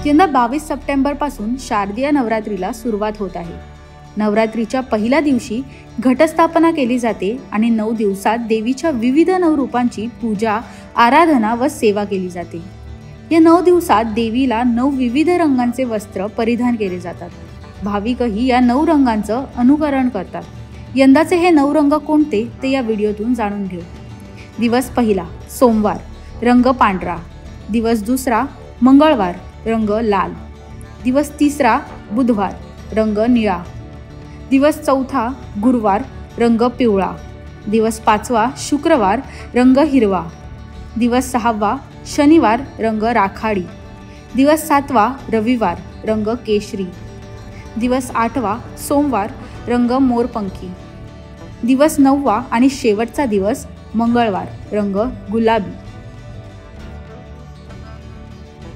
यंदा 22 सप्टेंबरपासून शारदीय नवरात्रीला सुरुवात होत आहे। नवरात्रीच्या पहिल्या दिवशी घटस्थापना केली जाते आणि 9 दिवसात देवीच्या विविध नवरूपांची पूजा, आराधना व सेवा केली जाते। या 9 दिवसात देवीला 9 विविध रंगांचे वस्त्र परिधान केले जातात। भाविकही या 9 रंगांचं अनुकरण करतात। यंदाचे हे 9 रंग कोणते ते या व्हिडिओतून जाणून घेऊ। दिवस पहिला सोमवार, रंग पांढरा। दिवस दुसरा मंगळवार, रंग लाल। दिवस तिसरा बुधवार, रंग निळा। दिवस चौथा गुरुवार, रंग पिवळा। दिवस पाचवा शुक्रवार, रंग हिरवा। दिवस सहावा शनिवार, रंग राखाडी। दिवस सातवा रविवार, रंग केशरी। दिवस आठवा सोमवार, रंग मोरपंखी। दिवस नववा आणि शेवटचा दिवस मंगळवार, रंग गुलाबी।